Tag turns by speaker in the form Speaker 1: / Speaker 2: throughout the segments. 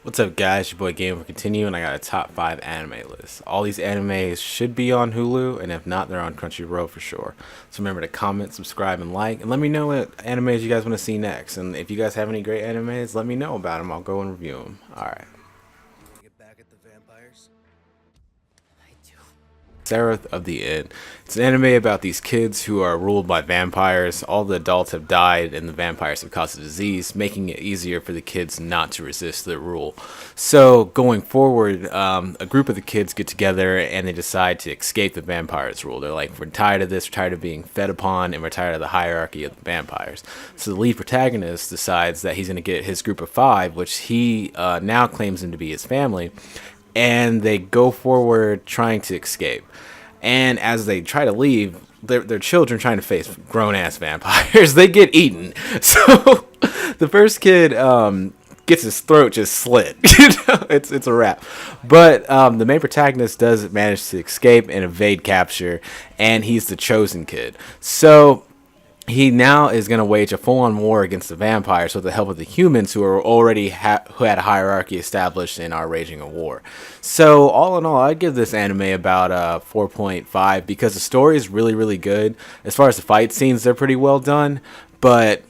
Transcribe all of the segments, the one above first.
Speaker 1: What's up, guys? Your boy Game will continue, and I got a top 5 anime list. All these animes should be on Hulu, and if not, they're on Crunchyroll for sure. So remember to comment, subscribe, and like, and let me know what animes you guys want to see next. And if you guys have any great animes, let me know about them. I'll go and review them. All right.
Speaker 2: Get back at the vampires? I do.
Speaker 1: Seraph of the End. It's an anime about these kids who are ruled by vampires. All the adults have died, and the vampires have caused a disease, making it easier for the kids not to resist their rule. So, going forward, a group of the kids get together and they decide to escape the vampires' rule. They're like, we're tired of this, we're tired of being fed upon, and we're tired of the hierarchy of the vampires. So, the lead protagonist decides that he's going to get his group of 5, which he now claims them to be his family, and they go forward trying to escape. And as they try to leave, their children trying to face grown-ass vampires, they get eaten. So the first kid gets his throat just slit. It's a wrap. But the main protagonist does manage to escape and evade capture, and he's the chosen kid. So he now is going to wage a full-on war against the vampires with the help of the humans who are already who had a hierarchy established and are waging a war. So all in all, I'd give this anime about 4.5 because the story is really good. As far as the fight scenes, they're pretty well done, but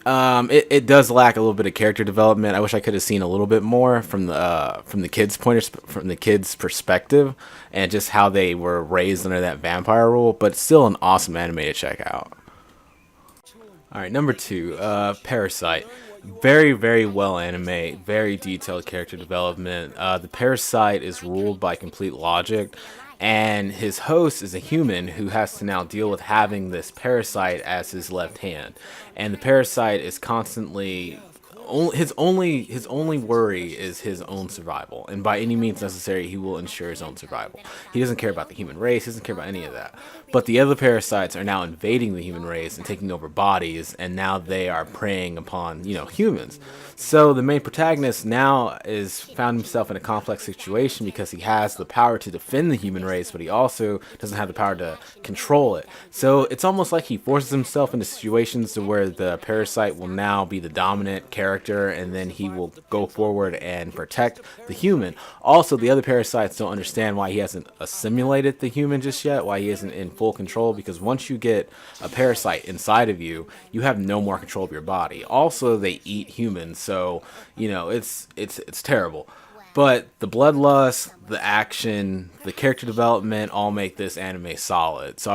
Speaker 1: it does lack a little bit of character development. I wish I could have seen a little bit more from the kids' perspective and just how they were raised under that vampire rule. But still, an awesome anime to check out. All right, number 2, Parasite. Very well anime, very detailed character development. The Parasite is ruled by complete logic, and his host is a human who has to now deal with having this parasite as his left hand. And the parasite is constantly his only worry is his own survival, and by any means necessary he will ensure his own survival. He doesn't care about the human race, he doesn't care about any of that. But the other parasites are now invading the human race and taking over bodies, and now they are preying upon humans. So the main protagonist now is found himself in a complex situation because he has the power to defend the human race, but he also doesn't have the power to control it. So it's almost like he forces himself into situations to where the parasite will now be the dominant character, and then he will go forward and protect the human. Also, the other parasites don't understand why he hasn't assimilated the human just yet, why he isn't in full control, because once you get a parasite inside of you, you have no more control of your body. Also, they eat humans, so it's terrible. But the bloodlust, the action, the character development all make this anime solid. So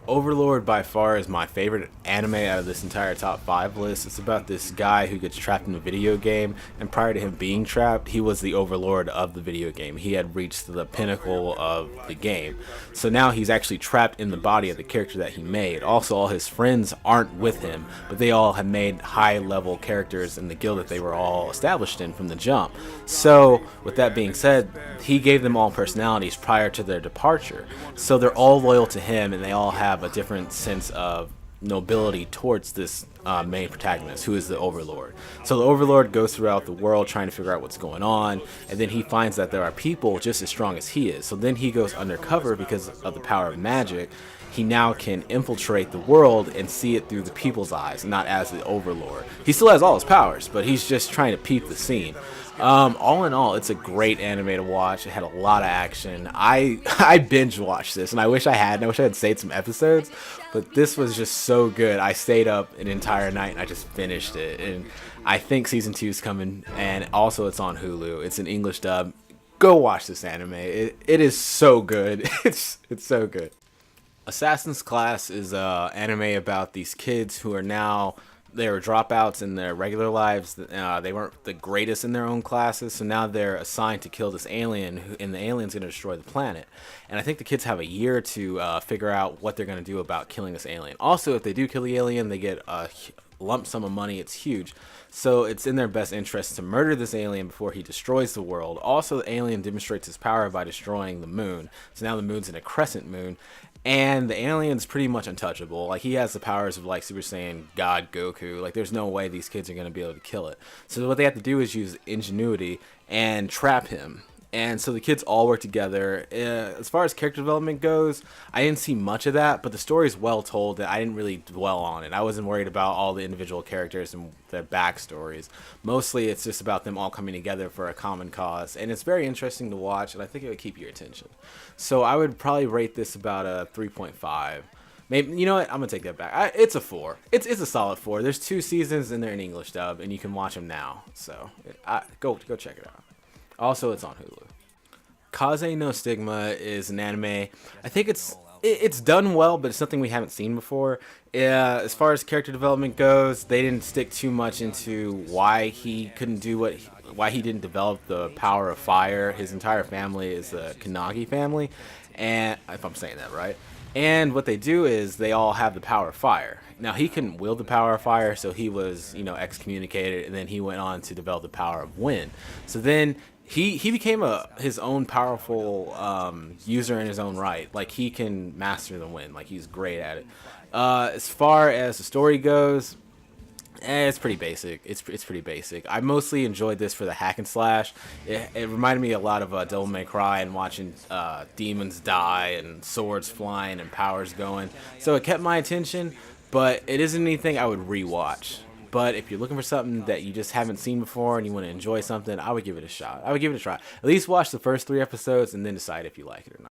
Speaker 1: Overlord by far is my favorite anime out of this entire top 5 list. It's about this guy who gets trapped in a video game, and prior to him being trapped, he was the overlord of the video game. He had reached the pinnacle of the game. So now he's actually trapped in the body of the character that he made. Also, all his friends aren't with him, but they all have made high-level characters in the guild that they were all established in from the jump. So, with that being said, he gave them all personalities prior to their departure. So they're all loyal to him, and they all have a different sense of nobility towards this main protagonist, who is the Overlord. So the Overlord goes throughout the world trying to figure out what's going on, and then he finds that there are people just as strong as he is. So then he goes undercover because of the power of magic. He now can infiltrate the world and see it through the people's eyes, not as the Overlord. He still has all his powers, but he's just trying to peep the scene. All in all, it's a great anime to watch. It had a lot of action. I binge watched this, and I wish I had saved some episodes, but this was just so good. I stayed up an entire night and I just finished it. And I think season 2 is coming, and also it's on Hulu. It's an English dub. Go watch this anime. It is so good. It's so good. Assassin's Class is a anime about these kids who are now, they were dropouts in their regular lives. They weren't the greatest in their own classes, so now they're assigned to kill this alien, and the alien's going to destroy the planet. And I think the kids have a year to figure out what they're going to do about killing this alien. Also, if they do kill the alien, they get a lump sum of money. It's huge. So it's in their best interest to murder this alien before he destroys the world. Also, the alien demonstrates his power by destroying the moon. So now the moon's in a crescent moon. And the alien's pretty much untouchable. Like, he has the powers of, like, Super Saiyan God Goku. Like, there's no way these kids are going to be able to kill it. So what they have to do is use ingenuity and trap him. And so the kids all work together. As far as character development goes, I didn't see much of that, but the story is well told that I didn't really dwell on it. I wasn't worried about all the individual characters and their backstories. Mostly it's just about them all coming together for a common cause. And it's very interesting to watch, and I think it would keep your attention. So I would probably rate this about a 3.5. Maybe, you know what? I'm gonna take that back. It's a 4. It's a solid 4. There's 2 seasons and they're in English dub, and you can watch them now. So go check it out. Also, it's on Hulu. Kaze no Stigma is an anime. I think it's done well, but it's something we haven't seen before. As far as character development goes, they didn't stick too much into why he couldn't do why he didn't develop the power of fire. His entire family is a Kanagi family, and if I'm saying that right. And what they do is they all have the power of fire. Now, he couldn't wield the power of fire, so he was, excommunicated, and then he went on to develop the power of wind. So then he became his own powerful user in his own right. Like, he can master the wind. Like, he's great at it. As far as the story goes, it's pretty basic. It's pretty basic. I mostly enjoyed this for the hack and slash. It reminded me a lot of Devil May Cry and watching demons die and swords flying and powers going. So it kept my attention, but it isn't anything I would rewatch. But if you're looking for something that you just haven't seen before and you want to enjoy something, I would give it a shot. I would give it a try. At least watch the first 3 episodes and then decide if you like it or not.